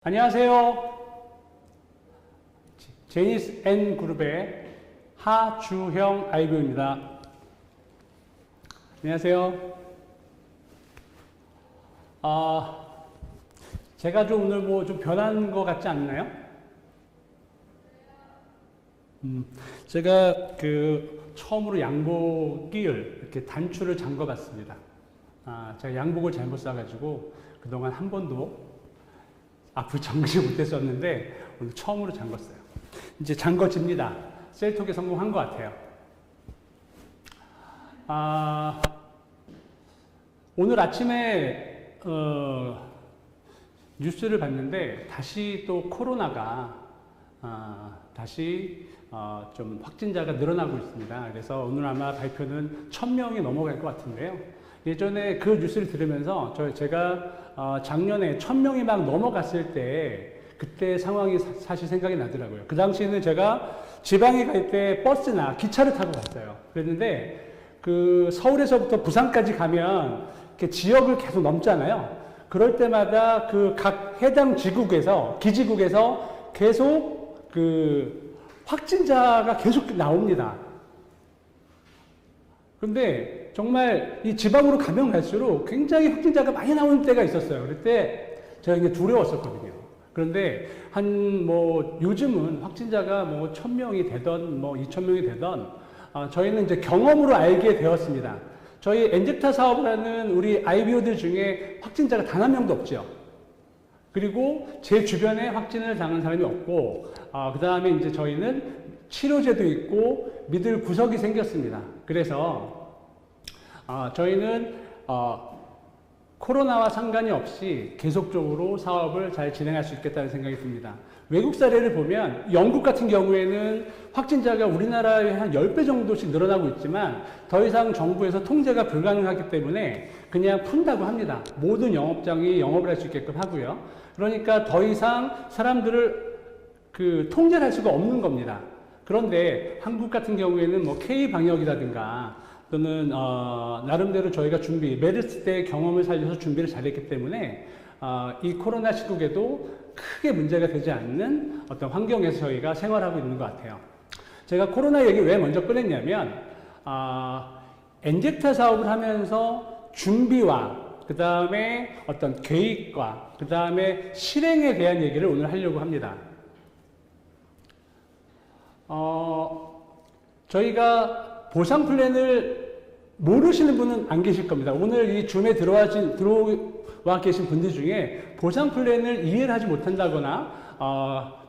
안녕하세요. 제니스 N 그룹의 하주형 아이비오입니다. 안녕하세요. 제가 좀 오늘 뭐 좀 변한 것 같지 않나요? 제가 처음으로 양복을 이렇게 단추를 잠궈봤습니다. 제가 양복을 잘못 사가지고 그동안 한 번도 앞을 잠그지 못했었는데 오늘 처음으로 잠궜어요. 이제 잠궈집니다. 셀톡에 성공한 것 같아요. 오늘 아침에 뉴스를 봤는데 다시 또 코로나가 다시 좀 확진자가 늘어나고 있습니다. 그래서 오늘 아마 발표는 1000명이 넘어갈 것 같은데요. 예전에 그 뉴스를 들으면서 제가 작년에 1000명이 막 넘어갔을 때 그때 상황이 사실 생각이 나더라고요. 그 당시에는 제가 지방에 갈 때 버스나 기차를 타고 갔어요. 그랬는데 그 서울에서부터 부산까지 가면 이렇게 지역을 계속 넘잖아요. 그럴 때마다 그 각 해당 지국에서 기지국에서 계속 그 확진자가 계속 나옵니다. 근데 정말 이 지방으로 가면 갈수록 굉장히 확진자가 많이 나오는 때가 있었어요. 그때 제가 이제 두려웠었거든요. 그런데 요즘은 확진자가 1000명이 되던 2000명이 되던 저희는 이제 경험으로 알게 되었습니다. 저희 엔젝타 사업을 하는 우리 아이비오들 중에 확진자가 단 한 명도 없죠. 그리고 제 주변에 확진을 당한 사람이 없고, 그 다음에 이제 저희는 치료제도 있고 믿을 구석이 생겼습니다. 그래서 저희는 코로나와 상관이 없이 계속적으로 사업을 잘 진행할 수 있겠다는 생각이 듭니다. 외국 사례를 보면 영국 같은 경우에는 확진자가 우리나라의 한 10배 정도씩 늘어나고 있지만 더 이상 정부에서 통제가 불가능하기 때문에 그냥 푼다고 합니다. 모든 영업장이 영업을 할 수 있게끔 하고요. 그러니까 더 이상 사람들을 통제를 할 수가 없는 겁니다. 그런데 한국 같은 경우에는 K-방역이라든가 또는 나름대로 저희가 메르스 때 경험을 살려서 준비를 잘했기 때문에 이 코로나 시국에도 크게 문제가 되지 않는 어떤 환경에서 저희가 생활하고 있는 것 같아요. 제가 코로나 얘기 왜 먼저 꺼냈냐면 엔젝타 사업을 하면서 준비와 그 다음에 어떤 계획과 그 다음에 실행에 대한 얘기를 오늘 하려고 합니다. 저희가 보상 플랜을 모르시는 분은 안 계실 겁니다. 오늘 이 줌에 들어와 계신 분들 중에 보상 플랜을 이해를 하지 못한다거나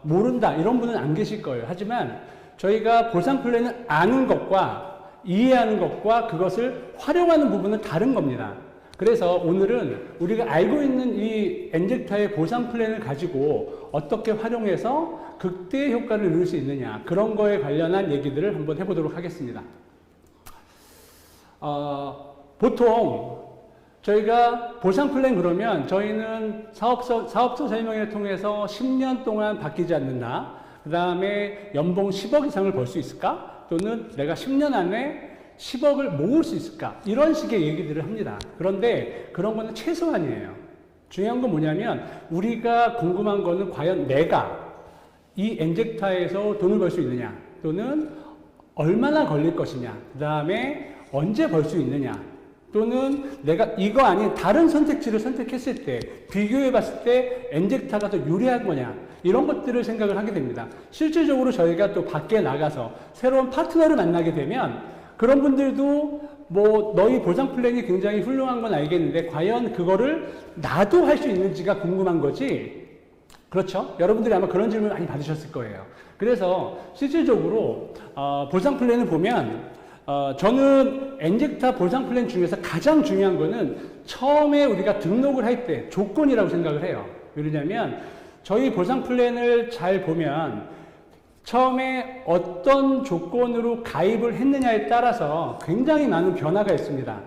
모른다 이런 분은 안 계실 거예요. 하지만 저희가 보상 플랜을 아는 것과 이해하는 것과 그것을 활용하는 부분은 다른 겁니다. 그래서 오늘은 우리가 알고 있는 이 엔젝타의 보상 플랜을 가지고 어떻게 활용해서 극대의 효과를 누릴 수 있느냐 그런 거에 관련한 얘기들을 한번 해보도록 하겠습니다. 보통 저희가 보상 플랜 그러면 저희는 사업소 설명회를 통해서 10년 동안 바뀌지 않는다. 그 다음에 연봉 10억 이상을 벌 수 있을까? 또는 내가 10년 안에 10억을 모을 수 있을까? 이런 식의 얘기들을 합니다. 그런데 그런 거는 최소한이에요. 중요한 건 뭐냐면 우리가 궁금한 거는 과연 내가 이 엔젝타에서 돈을 벌 수 있느냐? 또는 얼마나 걸릴 것이냐? 그 다음에 언제 벌 수 있느냐? 또는 내가 이거 아닌 다른 선택지를 선택했을 때 비교해 봤을 때 엔젝타가 더 유리한 거냐? 이런 것들을 생각을 하게 됩니다. 실질적으로 저희가 또 밖에 나가서 새로운 파트너를 만나게 되면 그런 분들도 너희 보상 플랜이 굉장히 훌륭한 건 알겠는데 과연 그거를 나도 할 수 있는지가 궁금한 거지. 그렇죠? 여러분들이 아마 그런 질문을 많이 받으셨을 거예요. 그래서 실질적으로 보상 플랜을 보면 저는 엔젝타 보상 플랜 중에서 가장 중요한 거는 처음에 우리가 등록을 할 때 조건이라고 생각을 해요. 왜냐면 저희 보상 플랜을 잘 보면 처음에 어떤 조건으로 가입을 했느냐에 따라서 굉장히 많은 변화가 있습니다.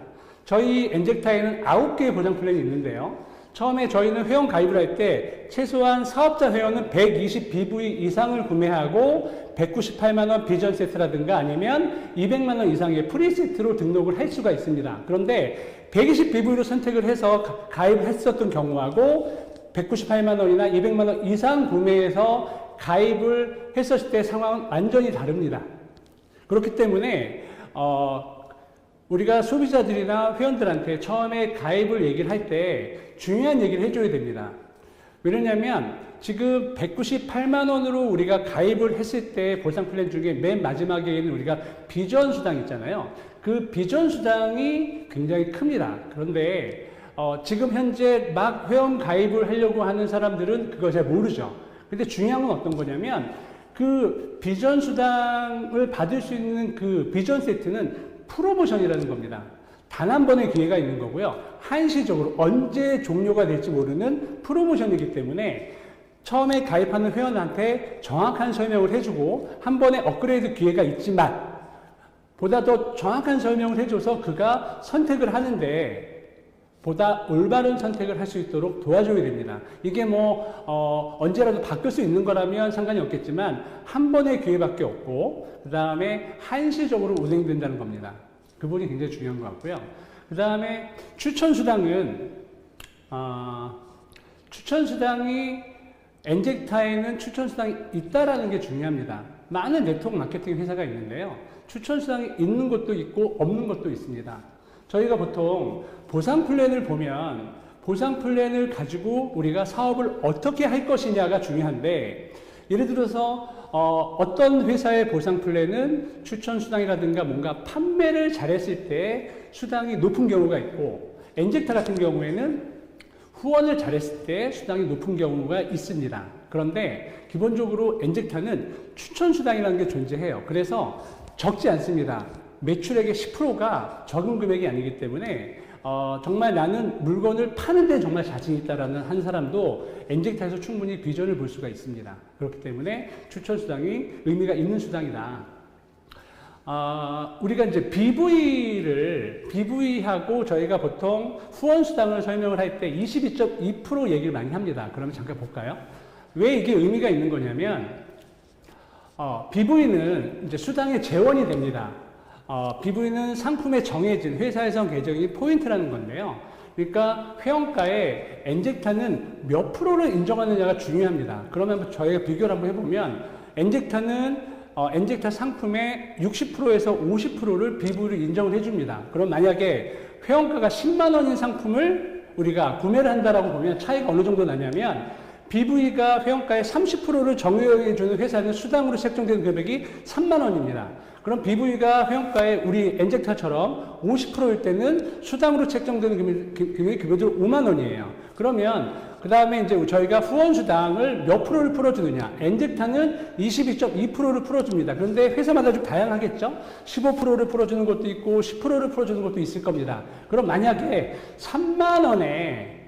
저희 엔젝타에는 9개의 보상 플랜이 있는데요. 처음에 저희는 회원 가입을 할 때 최소한 사업자 회원은 120BV 이상을 구매하고 198만원 비전 세트라든가 아니면 200만원 이상의 프리 세트로 등록을 할 수가 있습니다. 그런데 120BV로 선택을 해서 가입을 했었던 경우하고 198만 원이나 200만 원 이상 구매해서 가입을 했었을 때 상황은 완전히 다릅니다. 그렇기 때문에 우리가 소비자들이나 회원들한테 처음에 가입을 얘기를 할 때 중요한 얘기를 해줘야 됩니다. 왜냐하면 지금 198만 원으로 우리가 가입을 했을 때 보상 플랜 중에 맨 마지막에는 우리가 비전 수당 있잖아요. 그 비전 수당이 굉장히 큽니다. 그런데 지금 현재 막 회원 가입을 하려고 하는 사람들은 그거 잘 모르죠. 근데 중요한 건 어떤 거냐면 그 비전 수당을 받을 수 있는 그 비전 세트는 프로모션이라는 겁니다. 단 한 번의 기회가 있는 거고요. 한시적으로 언제 종료가 될지 모르는 프로모션이기 때문에 처음에 가입하는 회원한테 정확한 설명을 해주고 한 번의 업그레이드 기회가 있지만 보다 더 정확한 설명을 해줘서 그가 선택을 하는데 보다 올바른 선택을 할 수 있도록 도와줘야 됩니다. 이게 언제라도 바뀔 수 있는 거라면 상관이 없겠지만 한 번의 기회밖에 없고 그 다음에 한시적으로 운행된다는 겁니다. 그 부분이 굉장히 중요한 것 같고요. 그 다음에 추천수당은 추천수당이 엔젝타에는 추천수당이 있다라는 게 중요합니다. 많은 네트워크 마케팅 회사가 있는데요. 추천수당이 있는 것도 있고 없는 것도 있습니다. 저희가 보통 보상 플랜을 보면 보상 플랜을 가지고 우리가 사업을 어떻게 할 것이냐가 중요한데 예를 들어서 어떤 회사의 보상 플랜은 추천 수당이라든가 뭔가 판매를 잘했을 때 수당이 높은 경우가 있고 엔젝타 같은 경우에는 후원을 잘했을 때 수당이 높은 경우가 있습니다. 그런데 기본적으로 엔젝타는 추천 수당이라는 게 존재해요. 그래서 적지 않습니다. 매출액의 10%가 적은 금액이 아니기 때문에 정말 나는 물건을 파는 데 정말 자신 있다라는 한 사람도 엔젝타에서 충분히 비전을 볼 수가 있습니다. 그렇기 때문에 추천 수당이 의미가 있는 수당이다. 우리가 이제 BV하고 저희가 보통 후원 수당을 설명을 할 때 22.2% 얘기를 많이 합니다. 그러면 잠깐 볼까요? 왜 이게 의미가 있는 거냐면 BV는 이제 수당의 재원이 됩니다. BV는 상품에 정해진 회사에서 계정이 포인트라는 건데요. 그러니까 회원가에 엔젝타는 몇 프로를 인정하느냐가 중요합니다. 그러면 저희가 비교를 한번 해보면 엔젝타는 엔젝타 상품의 60%에서 50%를 BV로 인정을 해줍니다. 그럼 만약에 회원가가 10만 원인 상품을 우리가 구매를 한다라고 보면 차이가 어느 정도 나냐면 BV가 회원가의 30%를 정해주는 회사는 수당으로 책정되는 금액이 3만 원입니다. 그럼 BV가 회원가에 우리 엔젝타처럼 50%일 때는 수당으로 책정되는 금액이 기본적으로 5만 원이에요. 그러면 그 다음에 이제 저희가 후원수당을 몇 프로를 풀어주느냐. 엔젝타는 22.2%를 풀어줍니다. 그런데 회사마다 좀 다양하겠죠? 15%를 풀어주는 것도 있고 10%를 풀어주는 것도 있을 겁니다. 그럼 만약에 3만 원에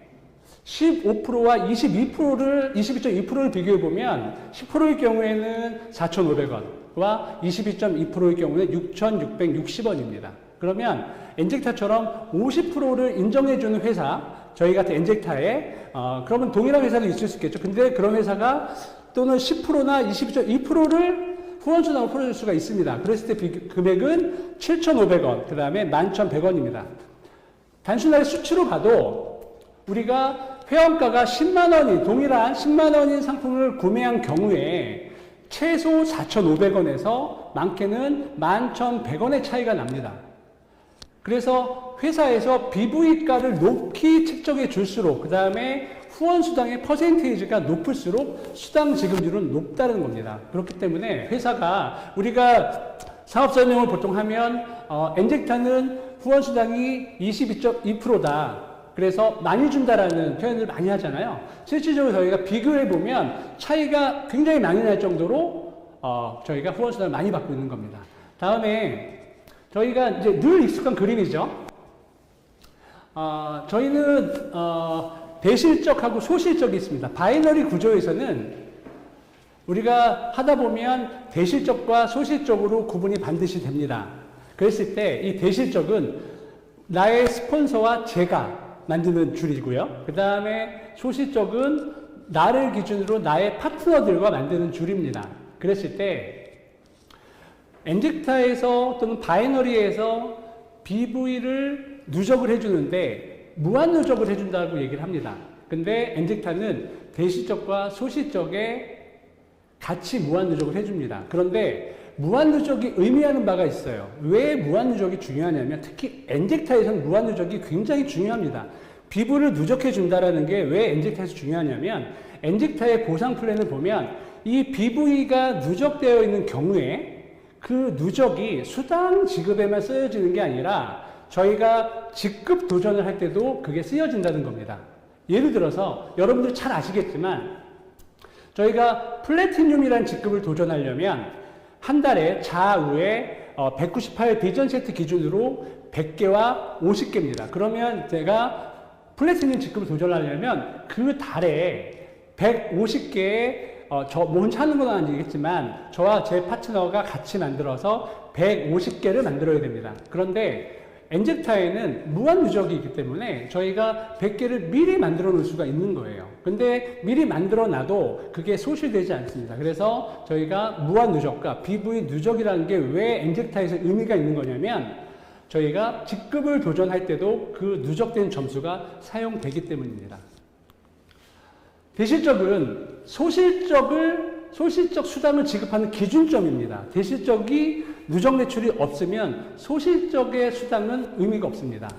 15%와 22.2%를 비교해보면 10%의 경우에는 4,500원과 22.2%의 경우는 6,660원입니다. 그러면 엔젝타처럼 50%를 인정해주는 회사, 저희 같은 엔젝타에 그러면 동일한 회사도 있을 수 있겠죠. 근데 그런 회사가 또는 10%나 22.2%를 후원수당으로 풀어줄 수가 있습니다. 그랬을 때 금액은 7,500원, 그 다음에 11,100원입니다. 단순하게 수치로 봐도 우리가 회원가가 10만 원이 동일한 10만 원인 상품을 구매한 경우에 최소 4,500원에서 많게는 11,100원의 차이가 납니다. 그래서 회사에서 BV가를 높이 책정해 줄수록 그 다음에 후원수당의 퍼센테이지가 높을수록 수당 지급률은 높다는 겁니다. 그렇기 때문에 회사가 우리가 사업 설명을 보통 하면 엔젝타는 후원수당이 22.2%다. 그래서 많이 준다라는 표현을 많이 하잖아요. 실질적으로 저희가 비교해보면 차이가 굉장히 많이 날 정도로 저희가 후원수당을 많이 받고 있는 겁니다. 다음에 저희가 이제 늘 익숙한 그림이죠. 저희는 대실적하고 소실적이 있습니다. 바이너리 구조에서는 우리가 하다 보면 대실적과 소실적으로 구분이 반드시 됩니다. 그랬을 때 이 대실적은 나의 스폰서와 제가 만드는 줄이고요. 그 다음에 소실적은 나를 기준으로 나의 파트너들과 만드는 줄입니다. 그랬을 때 엔젝타에서 또는 바이너리에서 BV를 누적을 해주는데 무한 누적을 해준다고 얘기를 합니다. 근데 엔젝타는 대시적과 소시적에 같이 무한누적을 해줍니다. 그런데 무한누적이 의미하는 바가 있어요. 왜 무한누적이 중요하냐면 특히 엔젝타에서는 무한누적이 굉장히 중요합니다. 피부를 누적해 준다라는 게 왜 엔젝타에서 중요하냐면 엔젝타의 보상 플랜을 보면 이 BV가 누적되어 있는 경우에 그 누적이 수당 지급에만 쓰여지는 게 아니라 저희가 직급 도전을 할 때도 그게 쓰여진다는 겁니다. 예를 들어서 여러분들 잘 아시겠지만 저희가 플래티늄이라는 직급을 도전하려면 한 달에 좌우에 198 비전 세트 기준으로 100개와 50개입니다. 그러면 제가 플래티늄 직급을 도전하려면 그 달에 150개의 저 혼자 하는 건 아니겠지만 저와 제 파트너가 같이 만들어서 150개를 만들어야 됩니다. 그런데 엔젝타에는 무한 누적이 있기 때문에 저희가 100개를 미리 만들어 놓을 수가 있는 거예요. 근데 미리 만들어 놔도 그게 소실되지 않습니다. 그래서 저희가 무한 누적과 BV 누적이라는 게 왜 엔젝타에서 의미가 있는 거냐면 저희가 직급을 도전할 때도 그 누적된 점수가 사용되기 때문입니다. 대실적은 소실적 수당을 지급하는 기준점입니다. 대실적이 누적 매출이 없으면 소실적의 수당은 의미가 없습니다.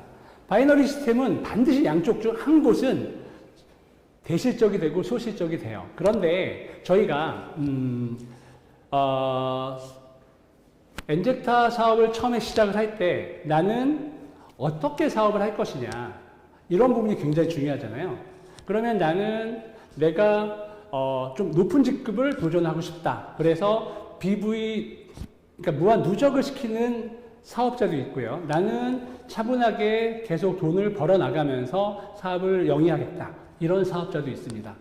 바이너리 시스템은 반드시 양쪽 중 한 곳은 대실적이 되고 소실적이 돼요. 그런데 저희가 엔젝타 사업을 처음에 시작을 할 때 나는 어떻게 사업을 할 것이냐 이런 부분이 굉장히 중요하잖아요. 그러면 나는 내가 좀 높은 직급을 도전하고 싶다. 그래서 BV 그러니까 무한 누적을 시키는 사업자도 있고요. 나는 차분하게 계속 돈을 벌어 나가면서 사업을 영위하겠다. 이런 사업자도 있습니다.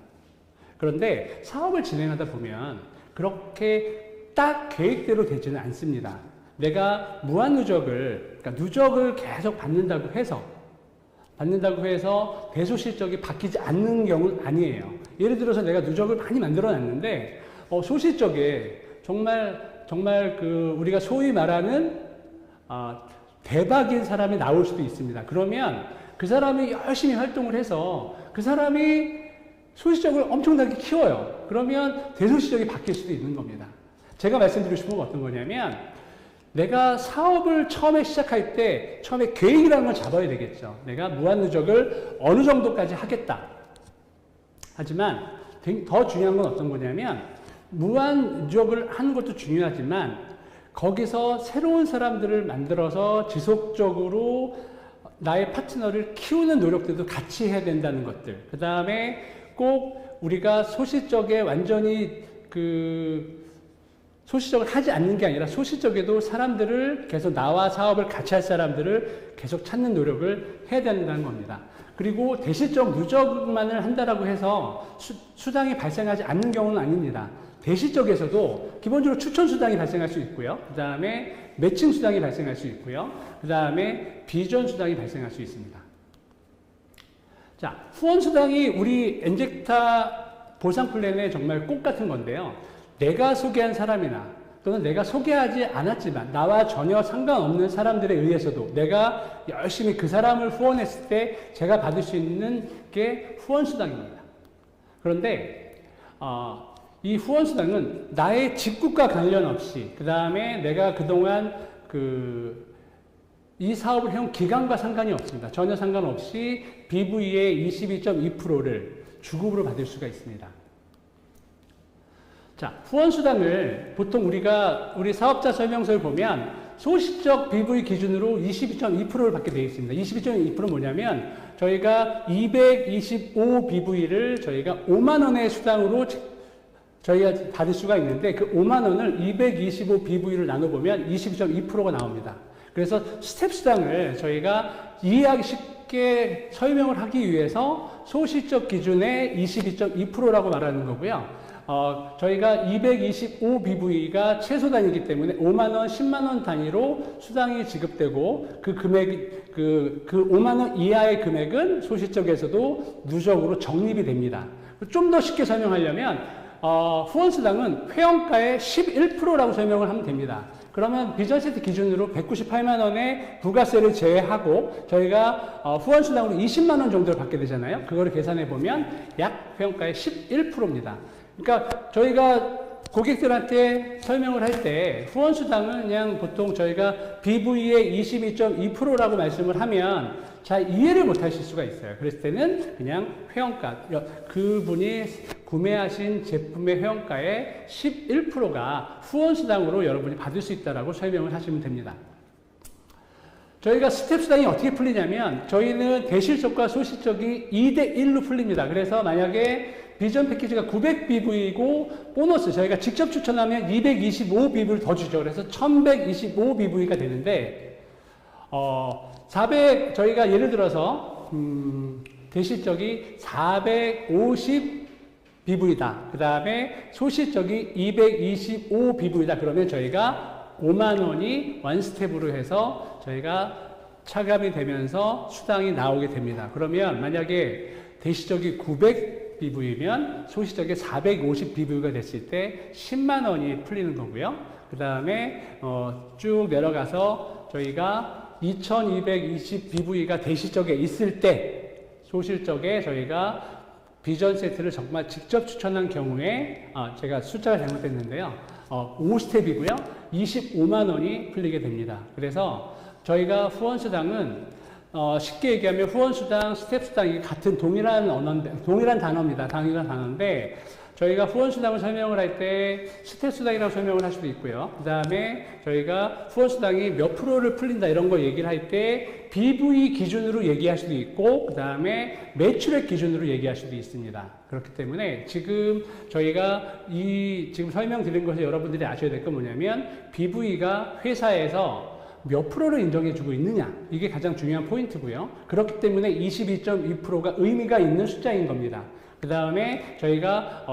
그런데 사업을 진행하다 보면 그렇게 딱 계획대로 되지는 않습니다. 내가 무한 누적을, 그러니까 누적을 계속 받는다고 해서 대소실적이 바뀌지 않는 경우는 아니에요. 예를 들어서 내가 누적을 많이 만들어 놨는데, 소실적에 정말 우리가 소위 말하는, 대박인 사람이 나올 수도 있습니다. 그러면 그 사람이 열심히 활동을 해서 그 사람이 소실적을 엄청나게 키워요. 그러면 대소실적이 바뀔 수도 있는 겁니다. 제가 말씀드리고 싶은 건 어떤 거냐면, 내가 사업을 처음에 시작할 때 처음에 계획이라는 걸 잡아야 되겠죠. 내가 무한 누적을 어느 정도까지 하겠다. 하지만 더 중요한 건 어떤 거냐면 무한 누적을 하는 것도 중요하지만 거기서 새로운 사람들을 만들어서 지속적으로 나의 파트너를 키우는 노력들도 같이 해야 된다는 것들. 그 다음에 꼭 우리가 소실적에 완전히 소실적을 하지 않는 게 아니라 소실적에도 사람들을 계속 나와 사업을 같이 할 사람들을 계속 찾는 노력을 해야 된다는 겁니다. 그리고 대실적 누적만을 한다라고 해서 수당이 발생하지 않는 경우는 아닙니다. 대실적에서도 기본적으로 추천 수당이 발생할 수 있고요. 그 다음에 매칭 수당이 발생할 수 있고요. 그 다음에 비전 수당이 발생할 수 있습니다. 자, 후원 수당이 우리 엔젝타 보상 플랜의 정말 꽃 같은 건데요. 내가 소개한 사람이나 또는 내가 소개하지 않았지만 나와 전혀 상관없는 사람들에 의해서도 내가 열심히 그 사람을 후원했을 때 제가 받을 수 있는 게 후원수당입니다. 그런데 이 후원수당은 나의 직급과 관련 없이 그 다음에 내가 그동안 이 사업을 해온 기간과 상관이 없습니다. 전혀 상관없이 BV의 22.2%를 주급으로 받을 수가 있습니다. 자, 후원수당을 보통 우리 사업자 설명서를 보면 소실적 BV 기준으로 22.2%를 받게 되어 있습니다. 22.2%는 뭐냐면 저희가 225 BV를 저희가 5만 원의 수당으로 저희가 받을 수가 있는데 그 5만 원을 225 BV를 나눠보면 22.2%가 나옵니다. 그래서 스텝 수당을 저희가 이해하기 쉽게 설명을 하기 위해서 소실적 기준의 22.2%라고 말하는 거고요. 저희가 225 BV가 최소단이기 때문에 5만원, 10만원 단위로 수당이 지급되고 그 금액, 그 5만원 이하의 금액은 소실적에서도 누적으로 적립이 됩니다. 좀 더 쉽게 설명하려면, 후원수당은 회원가의 11%라고 설명을 하면 됩니다. 그러면 비전 세트 기준으로 198만 원의 부가세를 제외하고 저희가 후원 수당으로 20만 원 정도를 받게 되잖아요. 그거를 계산해 보면 약 회원가의 11%입니다. 그러니까 저희가 고객들한테 설명을 할 때 후원 수당은 그냥 보통 저희가 BV의 22.2%라고 말씀을 하면 잘 이해를 못 하실 수가 있어요. 그랬을 때는 그냥 회원가, 그분이 구매하신 제품의 회원가의 11%가 후원 수당으로 여러분이 받을 수 있다라고 설명을 하시면 됩니다. 저희가 스텝 수당이 어떻게 풀리냐면 저희는 대실적과 소실적이 2대1로 풀립니다. 그래서 만약에 비전 패키지가 900BV이고 보너스 저희가 직접 추천하면 225BV를 더 주죠. 그래서 1125BV가 되는데 400 저희가 예를 들어서 대실적이 450BV다. 그 다음에 소실적이 225BV다. 그러면 저희가 5만 원이 원스텝으로 해서 저희가 차감이 되면서 수당이 나오게 됩니다. 그러면 만약에 대실적이 900BV면 소실적이 450BV가 됐을 때 10만 원이 풀리는 거고요. 그 다음에 쭉 내려가서 저희가 2220BV가 대실적에 있을 때 소실적에 저희가 비전 세트를 정말 직접 추천한 경우에 제가 숫자가 잘못됐는데요. 5스텝이고요. 25만 원이 풀리게 됩니다. 그래서 저희가 후원수당은 쉽게 얘기하면 후원수당, 스텝수당이 같은 동일한 단어입니다. 동일한 단어인데 저희가 후원수당을 설명을 할 때 스텝수당이라고 설명을 할 수도 있고요. 그 다음에 저희가 후원수당이 몇 프로를 풀린다 이런 거 얘기를 할 때 BV 기준으로 얘기할 수도 있고 그 다음에 매출액 기준으로 얘기할 수도 있습니다. 그렇기 때문에 지금 저희가 지금 설명드린 것을 여러분들이 아셔야 될 건 뭐냐면 BV가 회사에서 몇 프로를 인정해주고 있느냐 이게 가장 중요한 포인트고요. 그렇기 때문에 22.2%가 의미가 있는 숫자인 겁니다. 그 다음에 저희가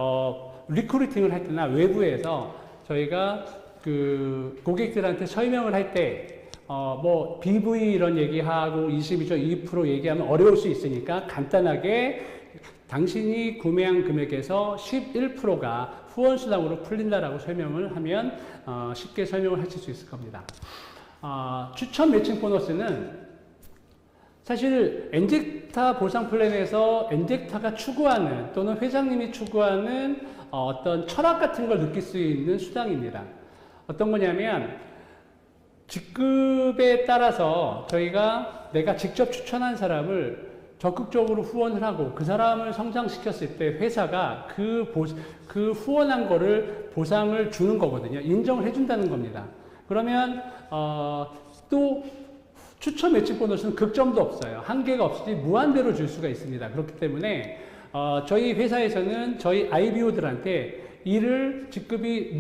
리크루팅을 할 때나 외부에서 저희가 그 고객들한테 설명을 할 때 뭐 BV 이런 얘기하고 22.2% 얘기하면 어려울 수 있으니까 간단하게 당신이 구매한 금액에서 11%가 후원수당으로 풀린다라고 설명을 하면 쉽게 설명을 하실 수 있을 겁니다. 추천 매칭 보너스는 사실 엔젝타 보상 플랜에서 엔젝타가 추구하는 또는 회장님이 추구하는 어떤 철학 같은 걸 느낄 수 있는 수당입니다. 어떤 거냐면 직급에 따라서 저희가 내가 직접 추천한 사람을 적극적으로 후원을 하고 그 사람을 성장시켰을 때 회사가 그 후원한 거를 보상을 주는 거거든요. 인정을 해준다는 겁니다. 그러면 또 추천 매칭 보너스는 극점도 없어요. 한계가 없이 무한대로 줄 수가 있습니다. 그렇기 때문에 저희 회사에서는 저희 IBO들한테 일을 직급이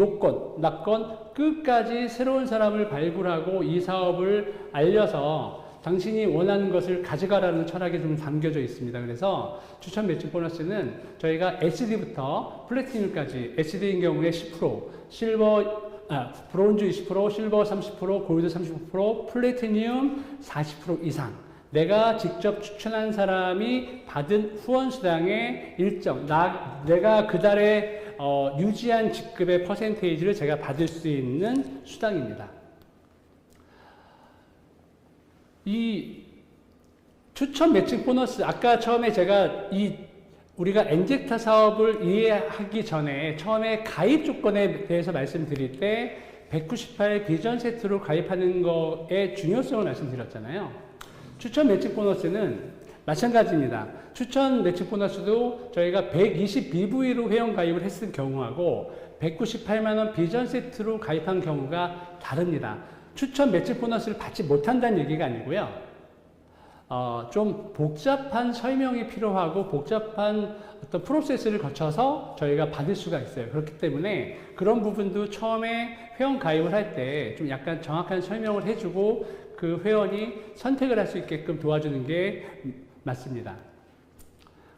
낮건 끝까지 새로운 사람을 발굴하고 이 사업을 알려서 당신이 원하는 것을 가져가라는 철학이 좀 담겨져 있습니다. 그래서 추천 매칭 보너스는 저희가 SD부터 플래티늄까지 SD인 경우에 10%, 브론즈 20%, 실버 30%, 골드 35%, 플래티늄 40% 이상. 내가 직접 추천한 사람이 받은 후원수당의 일정, 내가 그달에 유지한 직급의 퍼센테이지를 제가 받을 수 있는 수당입니다. 이 추천 매칭 보너스, 아까 처음에 제가 우리가 엔젝타 사업을 이해하기 전에 처음에 가입 조건에 대해서 말씀드릴 때 198 비전 세트로 가입하는 거의 중요성을 말씀드렸잖아요. 추천 매칭 보너스는 마찬가지입니다. 추천 매칭 보너스도 저희가 120BV로 회원 가입을 했을 경우하고 198만원 비전 세트로 가입한 경우가 다릅니다. 추천 매칭 보너스를 받지 못한다는 얘기가 아니고요. 좀 복잡한 설명이 필요하고 복잡한 어떤 프로세스를 거쳐서 저희가 받을 수가 있어요. 그렇기 때문에 그런 부분도 처음에 회원 가입을 할 때 좀 약간 정확한 설명을 해주고 그 회원이 선택을 할 수 있게끔 도와주는 게 맞습니다.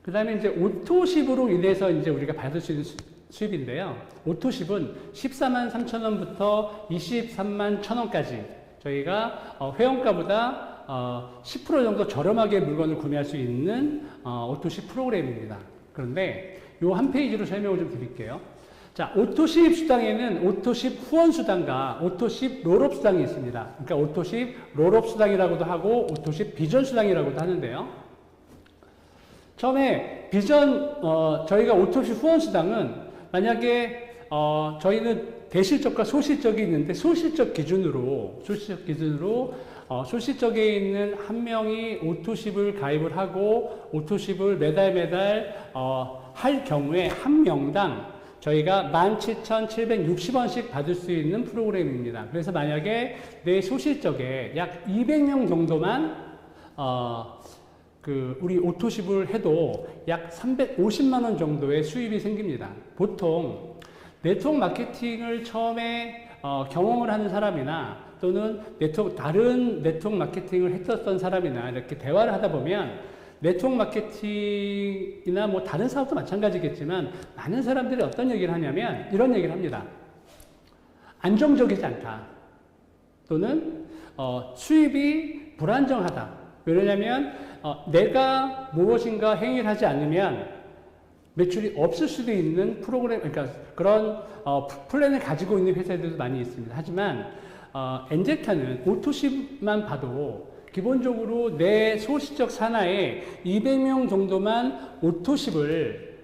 그 다음에 이제 오토십으로 인해서 이제 우리가 받을 수 있는 수입인데요. 오토십은 14만 3천원부터 23만 1천원까지 저희가 회원가보다 10% 정도 저렴하게 물건을 구매할 수 있는 오토십 프로그램입니다. 그런데 요 한 페이지로 설명을 좀 드릴게요. 자, 오토십 수당에는 오토십 후원 수당과 오토십 롤업 수당이 있습니다. 그러니까 오토십 롤업 수당이라고도 하고 오토십 비전 수당이라고도 하는데요. 처음에 저희가 오토십 후원 수당은 만약에 저희는 대실적과 소실적이 있는데 소실적에 있는 한 명이 오토십을 가입을 하고 오토십을 매달 할 경우에 한 명당 저희가 17,760원씩 받을 수 있는 프로그램입니다. 그래서 만약에 내 소실적에 약 200명 정도만 우리 오토십을 해도 약 350만 원 정도의 수입이 생깁니다. 보통 네트워크 마케팅을 처음에 경험을 하는 사람이나 또는 다른 네트워크 마케팅을 했었던 사람이나 이렇게 대화를 하다 보면 네트워크 마케팅이나 뭐 다른 사업도 마찬가지겠지만 많은 사람들이 어떤 얘기를 하냐면 이런 얘기를 합니다. 안정적이지 않다. 또는 수입이 불안정하다. 왜냐하면 내가 무엇인가 행위를 하지 않으면 매출이 없을 수도 있는 프로그램, 그러니까 그런 플랜을 가지고 있는 회사들도 많이 있습니다. 하지만 엔젝타는 오토십만 봐도 기본적으로 내 소실적 산하에 200명 정도만 오토십을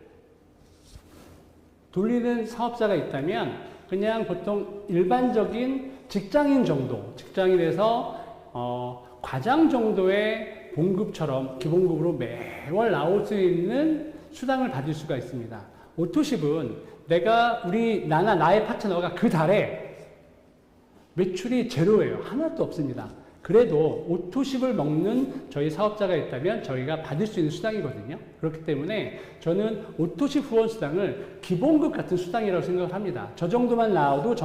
돌리는 사업자가 있다면 그냥 보통 일반적인 직장인 정도, 직장인에서 과장 정도의 봉급처럼 기본급으로 매월 나올 수 있는 수당을 받을 수가 있습니다. 오토십은 나의 파트너가 그 달에 매출이 제로예요. 하나도 없습니다. 그래도 오토십을 먹는 저희 사업자가 있다면 저희가 받을 수 있는 수당이거든요. 그렇기 때문에 저는 오토십 후원 수당을 기본급 같은 수당이라고 생각을 합니다. 저 정도만 나와도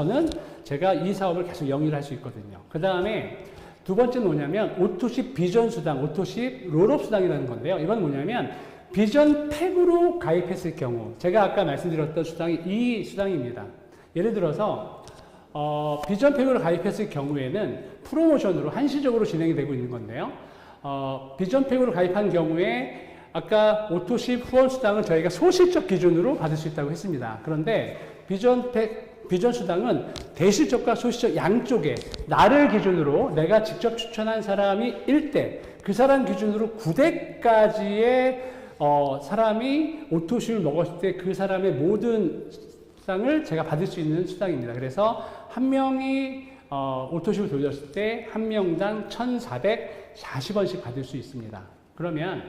제가 이 사업을 계속 영위를 할 수 있거든요. 그 다음에 두 번째는 뭐냐면 오토십 비전 수당, 오토십 롤업 수당이라는 건데요. 이건 뭐냐면 비전 팩으로 가입했을 경우 제가 아까 말씀드렸던 수당이 이 수당입니다. 예를 들어서 비전 팩으로 가입했을 경우에는 프로모션으로 한시적으로 진행이 되고 있는 건데요. 비전 팩으로 가입한 경우에 아까 오토십 후원 수당을 저희가 소실적 기준으로 받을 수 있다고 했습니다. 그런데 비전 수당은 대실적과 소실적 양쪽에 나를 기준으로 내가 직접 추천한 사람이 1대, 그 사람 기준으로 9대까지의 사람이 오토십을 먹었을 때 그 사람의 모든 수당을 제가 받을 수 있는 수당입니다. 그래서 한 명이 오토십을 돌렸을 때 한 명당 1,440원씩 받을 수 있습니다. 그러면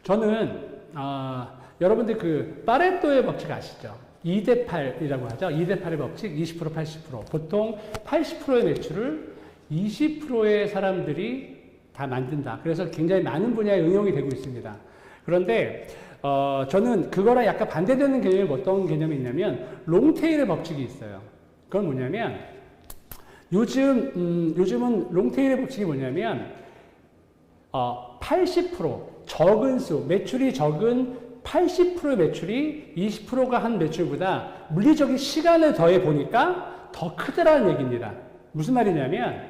저는 여러분들 그 파레토의 법칙 아시죠? 2대8이라고 하죠. 2대8의 법칙, 20%, 80%. 보통 80%의 매출을 20%의 사람들이 다 만든다. 그래서 굉장히 많은 분야에 응용이 되고 있습니다. 그런데 저는 그거랑 약간 반대되는 개념이 어떤 개념이 있냐면 롱테일의 법칙이 있어요. 그건 뭐냐면 요즘은 롱테일의 법칙이 뭐냐면 80% 적은 수, 매출이 적은 80%의 매출이 20%가 한 매출보다 물리적인 시간을 더해 보니까 더 크더라는 얘기입니다. 무슨 말이냐면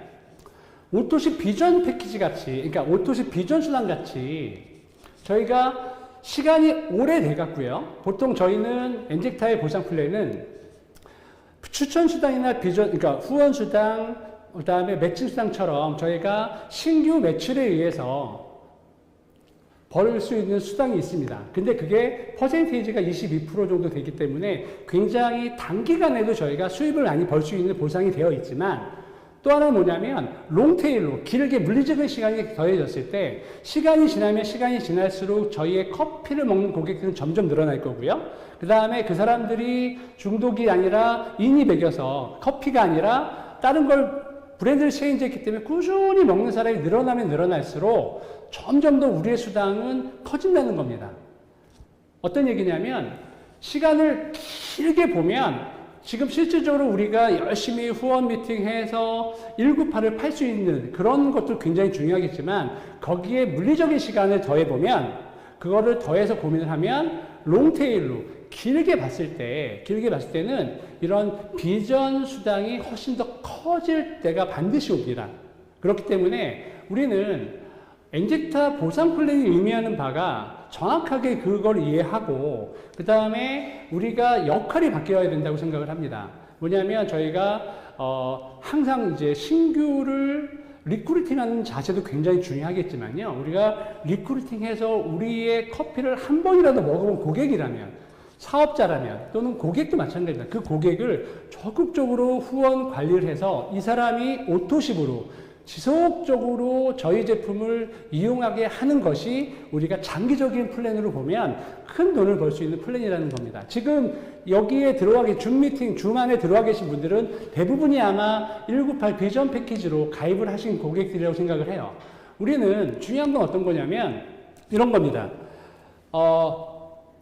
오토십 비전 패키지 같이, 그러니까 오토십 비전 수당 같이 저희가 시간이 오래돼 갔고요. 보통 저희는 엔젝타의 보상 플랜은 추천 수당이나 비전, 그러니까 후원 수당, 그 다음에 매칭 수당처럼 저희가 신규 매출에 의해서 벌 수 있는 수당이 있습니다. 근데 그게 퍼센테이지가 22% 정도 되기 때문에 굉장히 단기간에도 저희가 수입을 많이 벌 수 있는 보상이 되어 있지만 또 하나는 뭐냐면 롱테일로 길게 물리적인 시간이 더해졌을 때 시간이 지날수록 저희의 커피를 먹는 고객들은 점점 늘어날 거고요. 그 다음에 그 사람들이 중독이 아니라 인이 배겨서 커피가 아니라 다른 걸 브랜드를 체인지했기 때문에 꾸준히 먹는 사람이 늘어나면 늘어날수록 점점 더 우리의 수당은 커진다는 겁니다. 어떤 얘기냐면 시간을 길게 보면 지금 실질적으로 우리가 열심히 후원 미팅해서 198을 팔 수 있는 그런 것도 굉장히 중요하겠지만 거기에 물리적인 시간을 더해보면 그거를 더해서 고민을 하면 롱테일로 길게 봤을 때는 이런 비전 수당이 훨씬 더 커질 때가 반드시 옵니다. 그렇기 때문에 우리는 엔젝타 보상 플랜이 의미하는 바가 정확하게 그걸 이해하고 그 다음에 우리가 역할이 바뀌어야 된다고 생각을 합니다. 뭐냐면 저희가 항상 이제 신규를 리크루팅하는 자세도 굉장히 중요하겠지만요. 우리가 리크루팅해서 우리의 커피를 한 번이라도 먹어본 고객이라면, 사업자라면 또는 고객도 마찬가지입니다. 그 고객을 적극적으로 후원 관리를 해서 이 사람이 오토십으로 지속적으로 저희 제품을 이용하게 하는 것이 우리가 장기적인 플랜으로 보면 큰 돈을 벌 수 있는 플랜이라는 겁니다. 지금 여기에 줌 미팅, 줌 안에 들어와 계신 분들은 대부분이 아마 198 비전 패키지로 가입을 하신 고객들이라고 생각을 해요. 우리는 중요한 건 어떤 거냐면 이런 겁니다.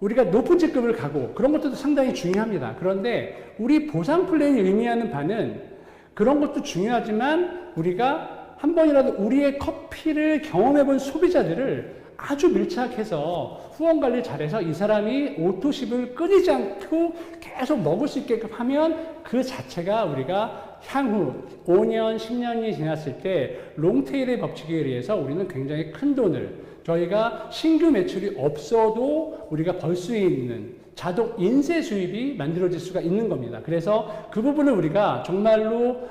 우리가 높은 직급을 가고 그런 것도 상당히 중요합니다. 그런데 우리 보상 플랜이 의미하는 바는 그런 것도 중요하지만 우리가 한 번이라도 우리의 커피를 경험해본 소비자들을 아주 밀착해서 후원 관리 잘해서 이 사람이 오토십을 끊이지 않고 계속 먹을 수 있게끔 하면 그 자체가 우리가 향후 5년, 10년이 지났을 때 롱테일의 법칙에 의해서 우리는 굉장히 큰 돈을 저희가 신규 매출이 없어도 우리가 벌 수 있는 자동 인쇄 수입이 만들어질 수가 있는 겁니다. 그래서 그 부분을 우리가 정말로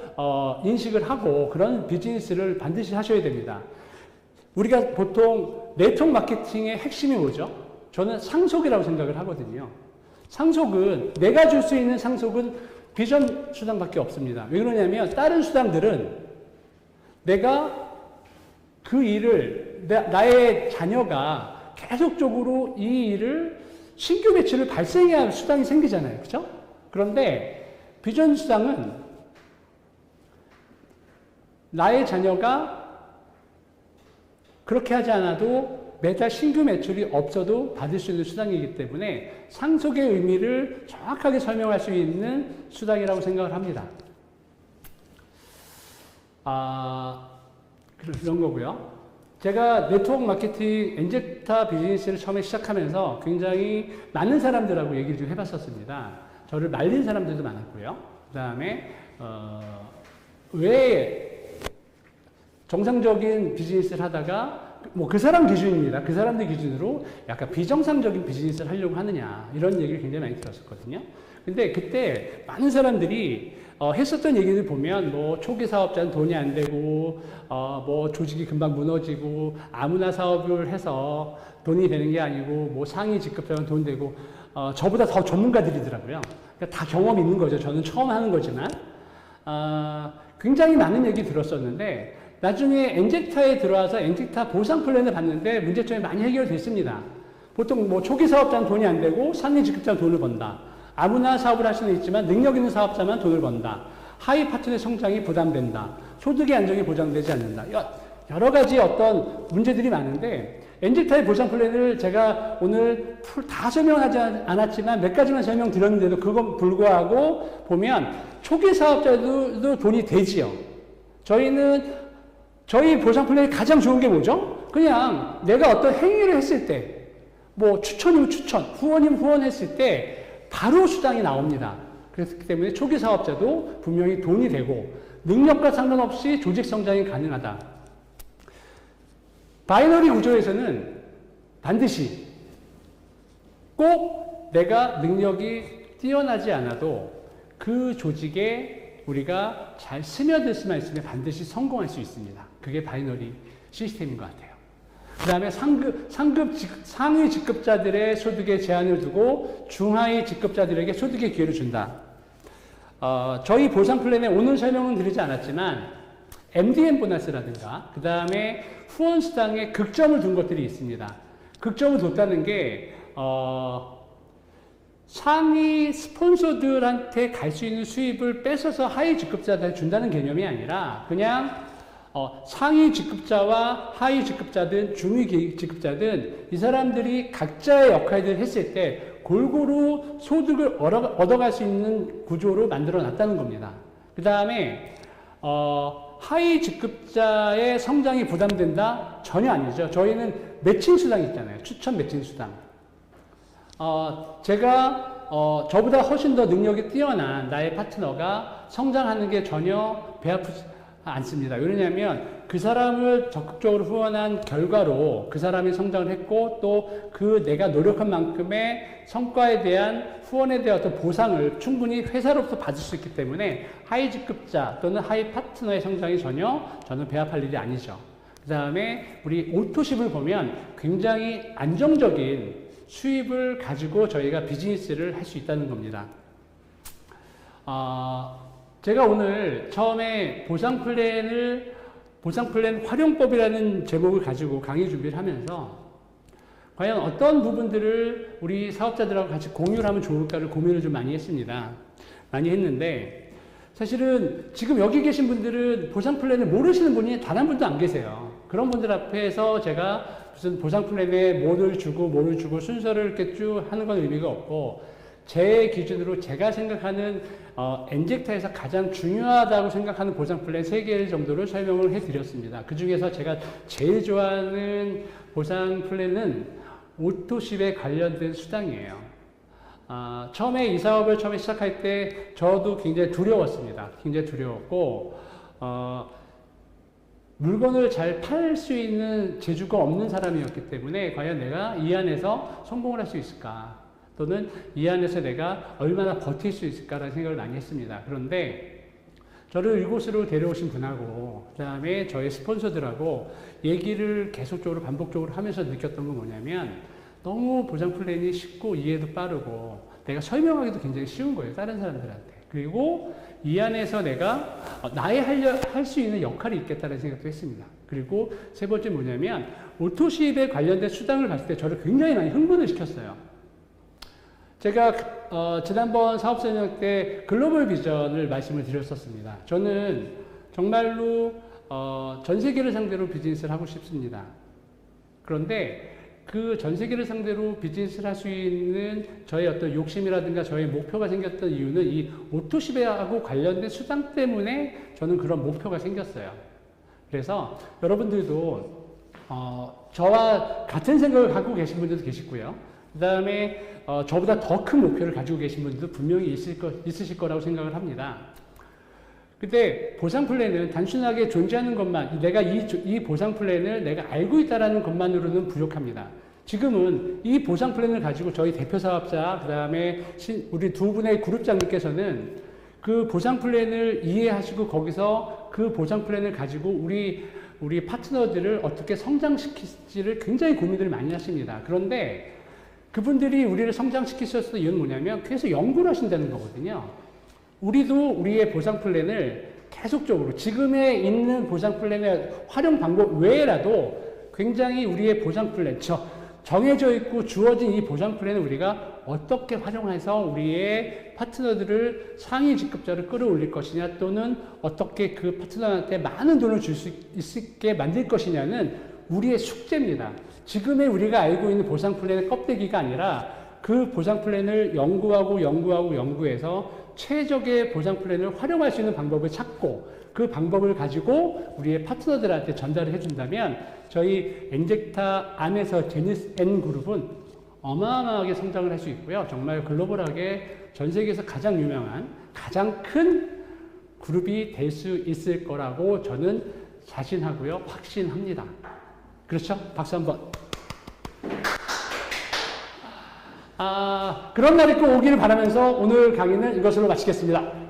인식을 하고 그런 비즈니스를 반드시 하셔야 됩니다. 우리가 보통 네트워크 마케팅의 핵심이 뭐죠? 저는 상속이라고 생각을 하거든요. 상속은 내가 줄 수 있는 상속은 비전 수당밖에 없습니다. 왜 그러냐면 다른 수당들은 내가 그 일을 나의 자녀가 계속적으로 이 일을 신규 매출을 발생해야 수당이 생기잖아요. 그렇죠? 그런데 비전 수당은 나의 자녀가 그렇게 하지 않아도 매달 신규 매출이 없어도 받을 수 있는 수당이기 때문에 상속의 의미를 정확하게 설명할 수 있는 수당이라고 생각을 합니다. 그런 거고요. 제가 네트워크 마케팅 엔젝타 비즈니스를 처음에 시작하면서 굉장히 많은 사람들하고 얘기를 좀 해봤었습니다. 저를 말린 사람들도 많았고요. 그 다음에 왜 정상적인 비즈니스를 하다가 뭐 그 사람 기준입니다. 그 사람들 기준으로 약간 비정상적인 비즈니스를 하려고 하느냐 이런 얘기를 굉장히 많이 들었었거든요. 근데 그때 많은 사람들이 했었던 얘기들 보면 뭐 초기 사업자는 돈이 안 되고 뭐 조직이 금방 무너지고 아무나 사업을 해서 돈이 되는 게 아니고 뭐 상위 직급자는 돈 되고 저보다 더 전문가들이더라고요. 그러니까 다 경험이 있는 거죠. 저는 처음 하는 거지만 굉장히 많은 얘기 들었었는데 나중에 엔젝타에 들어와서 엔젝타 보상 플랜을 봤는데 문제점이 많이 해결됐습니다. 보통 뭐 초기 사업자는 돈이 안 되고 상위 직급자는 돈을 번다. 아무나 사업을 할 수는 있지만 능력 있는 사업자만 돈을 번다. 하위 파트너의 성장이 부담된다. 소득의 안정이 보장되지 않는다. 여러 가지 어떤 문제들이 많은데 엔젝타의 보상 플랜을 제가 오늘 다 설명하지 않았지만 몇 가지만 설명드렸는데도 그건 불구하고 보면 초기 사업자도 돈이 되지요. 저희 보상 플랜이 가장 좋은 게 뭐죠? 그냥 내가 어떤 행위를 했을 때 뭐 추천이면 추천, 후원이면 후원했을 때 바로 수당이 나옵니다. 그렇기 때문에 초기 사업자도 분명히 돈이 되고 능력과 상관없이 조직 성장이 가능하다. 바이너리 구조에서는 반드시 꼭 내가 능력이 뛰어나지 않아도 그 조직에 우리가 잘 스며들 수만 있으면 반드시 성공할 수 있습니다. 그게 바이너리 시스템인 것 같아요. 그 다음에 상위 직급자들의 소득에 제한을 두고 중하위 직급자들에게 소득의 기회를 준다. 저희 보상 플랜에 오늘 설명은 드리지 않았지만 MDM 보너스라든가 그 다음에 후원 수당에 극점을 둔 것들이 있습니다. 극점을 뒀다는 게 상위 스폰서들한테 갈 수 있는 수입을 뺏어서 하위 직급자들한테 준다는 개념이 아니라 그냥 상위 직급자와 하위 직급자든 중위 직급자든 이 사람들이 각자의 역할들을 했을 때 골고루 소득을 얻어갈 수 있는 구조로 만들어 놨다는 겁니다. 그 다음에 하위 직급자의 성장이 부담된다? 전혀 아니죠. 저희는 매칭 수당이 있잖아요. 추천 매칭 수당. 제가 저보다 훨씬 더 능력이 뛰어난 나의 파트너가 성장하는 게 전혀 배 아프지 않습니다. 왜냐하면 그 사람을 적극적으로 후원한 결과로 그 사람이 성장을 했고 또 그 내가 노력한 만큼의 성과에 대한 후원에 대한 어떤 보상을 충분히 회사로부터 받을 수 있기 때문에 하위 직급자 또는 하위 파트너의 성장이 전혀 저는 배합할 일이 아니죠. 그 다음에 우리 오토십을 보면 굉장히 안정적인 수입을 가지고 저희가 비즈니스를 할 수 있다는 겁니다. 제가 오늘 처음에 보상 플랜 활용법이라는 제목을 가지고 강의 준비를 하면서 과연 어떤 부분들을 우리 사업자들하고 같이 공유를 하면 좋을까를 고민을 좀 많이 했습니다. 많이 했는데 사실은 지금 여기 계신 분들은 보상 플랜을 모르시는 분이 단 한 분도 안 계세요. 그런 분들 앞에서 제가 무슨 보상 플랜에 뭐를 주고 순서를 이렇게 쭉 하는 건 의미가 없고 제 기준으로 제가 생각하는 엔젝타에서 가장 중요하다고 생각하는 보상 플랜 3개 정도를 설명을 해드렸습니다. 그 중에서 제가 제일 좋아하는 보상 플랜은 오토십에 관련된 수당이에요. 처음에 이 사업을 시작할 때 저도 굉장히 두려웠습니다. 굉장히 두려웠고 물건을 잘 팔 수 있는 재주가 없는 사람이었기 때문에 과연 내가 이 안에서 성공을 할 수 있을까? 또는 이 안에서 내가 얼마나 버틸 수 있을까라는 생각을 많이 했습니다. 그런데 저를 이곳으로 데려오신 분하고 그 다음에 저의 스폰서들하고 얘기를 계속적으로 반복적으로 하면서 느꼈던 건 뭐냐면 너무 보상 플랜이 쉽고 이해도 빠르고 내가 설명하기도 굉장히 쉬운 거예요. 다른 사람들한테. 그리고 이 안에서 내가 나의 할 수 있는 역할이 있겠다는 생각도 했습니다. 그리고 세 번째 뭐냐면 오토십에 관련된 수당을 봤을 때 저를 굉장히 많이 흥분을 시켰어요. 제가 지난번 사업설명 때 글로벌 비전을 말씀을 드렸었습니다. 저는 정말로 전 세계를 상대로 비즈니스를 하고 싶습니다. 그런데 그 전 세계를 상대로 비즈니스를 할 수 있는 저의 어떤 욕심이라든가 저의 목표가 생겼던 이유는 이 오토십하고 관련된 수당 때문에 저는 그런 목표가 생겼어요. 그래서 여러분들도 저와 같은 생각을 갖고 계신 분들도 계시고요. 그 다음에 저보다 더 큰 목표를 가지고 계신 분들도 분명히 있으실 거라고 생각을 합니다. 근데 보상 플랜은 단순하게 존재하는 것만, 내가 이 보상 플랜을 내가 알고 있다는 것만으로는 부족합니다. 지금은 이 보상 플랜을 가지고 저희 대표 사업자, 그 다음에 우리 두 분의 그룹장님께서는 그 보상 플랜을 이해하시고 거기서 그 보상 플랜을 가지고 우리 파트너들을 어떻게 성장시킬지를 굉장히 고민을 많이 하십니다. 그런데 그분들이 우리를 성장시키셨을 이유는 뭐냐면 계속 연구를 하신다는 거거든요. 우리도 우리의 보상 플랜을 계속적으로 지금에 있는 보상 플랜의 활용 방법 외에라도 굉장히 우리의 보상 플랜, 정해져 있고 주어진 이 보상 플랜을 우리가 어떻게 활용해서 우리의 파트너들을 상위 직급자를 끌어올릴 것이냐 또는 어떻게 그 파트너한테 많은 돈을 줄 수 있게 만들 것이냐는 우리의 숙제입니다. 지금의 우리가 알고 있는 보상 플랜의 껍데기가 아니라 그 보상 플랜을 연구해서 최적의 보상 플랜을 활용할 수 있는 방법을 찾고 그 방법을 가지고 우리의 파트너들한테 전달을 해준다면 저희 엔젝타 안에서 제니스 N그룹은 어마어마하게 성장을 할 수 있고요. 정말 글로벌하게 전 세계에서 가장 유명한 가장 큰 그룹이 될 수 있을 거라고 저는 자신하고요. 확신합니다. 그렇죠? 박수 한번. 그런 날이 꼭 오기를 바라면서 오늘 강의는 이것으로 마치겠습니다.